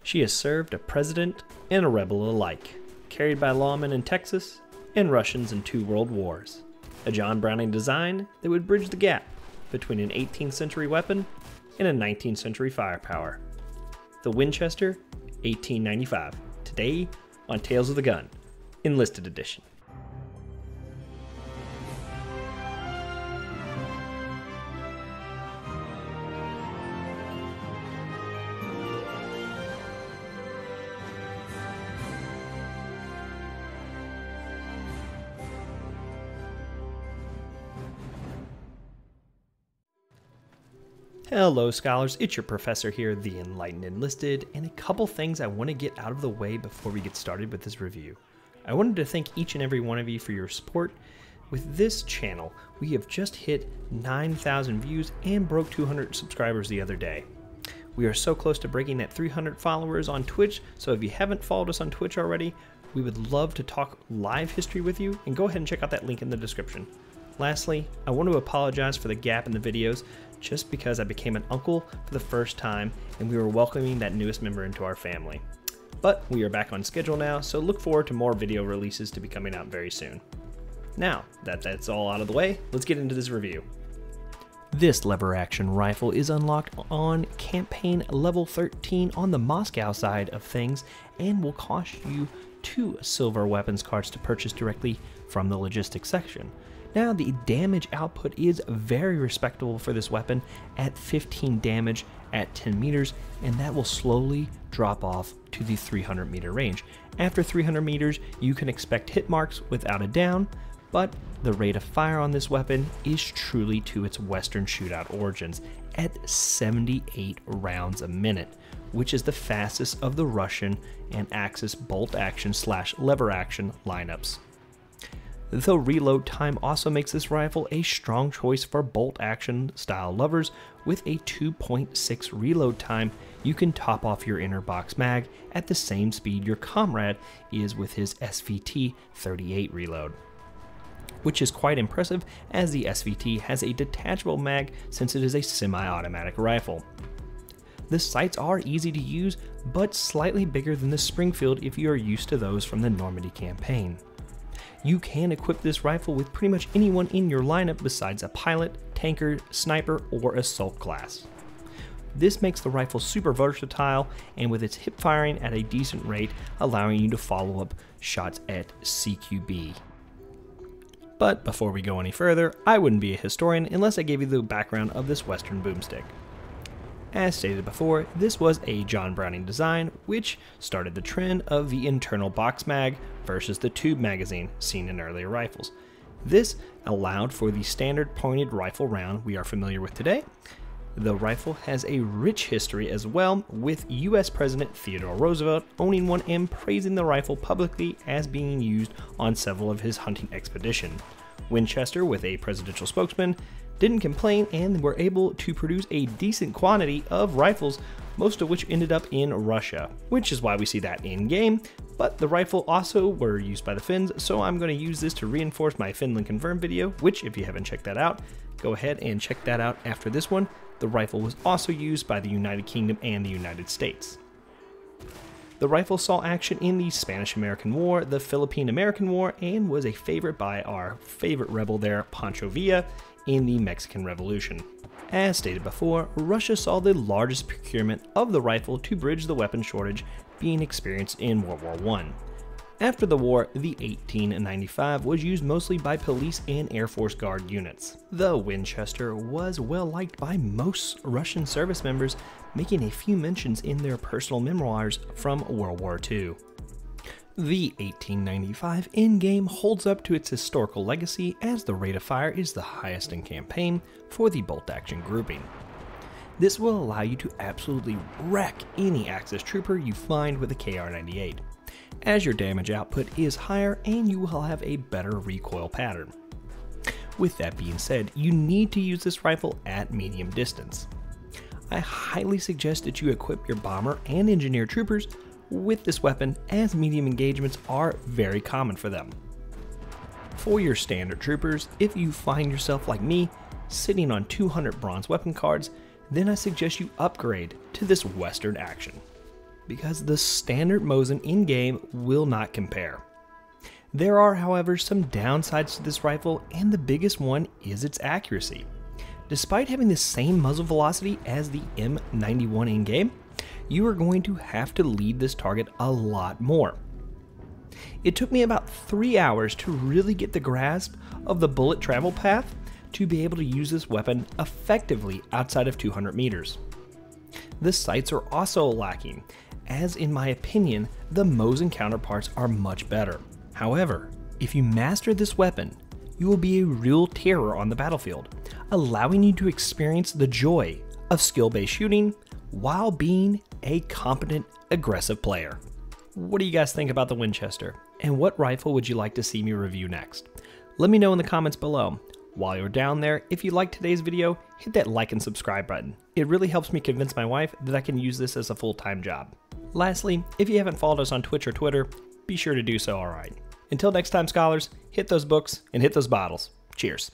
She has served a president and a rebel alike, carried by lawmen in Texas and Russians in 2 world wars. A John Browning design that would bridge the gap between an 18th century weapon and a 19th century firepower. The Winchester 1895, today on Tales of the Gun, Enlisted Edition. Hello scholars, it's your professor here, the Enlightened Enlisted, and a couple things I want to get out of the way before we get started with this review. I wanted to thank each and every one of you for your support. With this channel, we have just hit 9,000 views and broke 200 subscribers the other day. We are so close to breaking that 300 followers on Twitch, so if you haven't followed us on Twitch already, we would love to talk live history with you, and go ahead and check out that link in the description. Lastly, I want to apologize for the gap in the videos, just because I became an uncle for the first time and we were welcoming that newest member into our family. But we are back on schedule now, so look forward to more video releases to be coming out very soon. Now that that's all out of the way, let's get into this review. This lever action rifle is unlocked on campaign level 13 on the Moscow side of things and will cost you 2 silver weapons cards to purchase directly from the logistics section. Now the damage output is very respectable for this weapon at 15 damage at 10 meters, and that will slowly drop off to the 300 meter range. After 300 meters you can expect hit marks without a down, but the rate of fire on this weapon is truly to its Western shootout origins at 78 rounds a minute, which is the fastest of the Russian and Axis bolt action / lever action lineups. The reload time also makes this rifle a strong choice for bolt action style lovers. With a 2.6 reload time, you can top off your inner box mag at the same speed your comrade is with his SVT 38 reload, which is quite impressive as the SVT has a detachable mag since it is a semi-automatic rifle. The sights are easy to use, but slightly bigger than the Springfield if you are used to those from the Normandy campaign. You can equip this rifle with pretty much anyone in your lineup besides a pilot, tanker, sniper, or assault class. This makes the rifle super versatile, and with its hip firing at a decent rate, allowing you to follow up shots at CQB. But before we go any further, I wouldn't be a historian unless I gave you the background of this Western boomstick. As stated before, this was a John Browning design, which started the trend of the internal box mag versus the tube magazine seen in earlier rifles. This allowed for the standard pointed rifle round we are familiar with today. The rifle has a rich history as well, with US President Theodore Roosevelt owning one and praising the rifle publicly as being used on several of his hunting expeditions. Winchester, with a presidential spokesman, didn't complain and were able to produce a decent quantity of rifles, most of which ended up in Russia, which is why we see that in game. But the rifle also were used by the Finns, so I'm going to use this to reinforce my Finland Confirmed video, which if you haven't checked that out, go ahead and check that out after this one. The rifle was also used by the United Kingdom and the United States. The rifle saw action in the Spanish-American War, the Philippine-American War, and was a favorite by our favorite rebel there, Pancho Villa, in the Mexican Revolution. As stated before, Russia saw the largest procurement of the rifle to bridge the weapon shortage being experienced in World War I. After the war, the 1895 was used mostly by police and Air Force Guard units. The Winchester was well liked by most Russian service members, making a few mentions in their personal memoirs from World War II. The 1895 in-game holds up to its historical legacy as the rate of fire is the highest in campaign for the bolt-action grouping. This will allow you to absolutely wreck any Axis trooper you find with a KR-98, as your damage output is higher and you will have a better recoil pattern. With that being said, you need to use this rifle at medium distance. I highly suggest that you equip your bomber and engineer troopers with this weapon, as medium engagements are very common for them. For your standard troopers, if you find yourself like me, sitting on 200 bronze weapon cards, then I suggest you upgrade to this Western action. because the standard Mosin in-game will not compare. There are, however, some downsides to this rifle, and the biggest one is its accuracy. Despite having the same muzzle velocity as the M91 in-game, you are going to have to lead this target a lot more. It took me about 3 hours to really get the grasp of the bullet travel path to be able to use this weapon effectively outside of 200 meters. The sights are also lacking, as in my opinion, the Mosin counterparts are much better. However, if you master this weapon, you will be a real terror on the battlefield, allowing you to experience the joy of skill-based shooting while being a competent, aggressive player. What do you guys think about the Winchester, and what rifle would you like to see me review next? Let me know in the comments below. While you're down there, if you liked today's video, hit that like and subscribe button. It really helps me convince my wife that I can use this as a full-time job. Lastly, if you haven't followed us on Twitch or Twitter, be sure to do so, alright. Until next time, scholars, hit those books and hit those bottles. Cheers.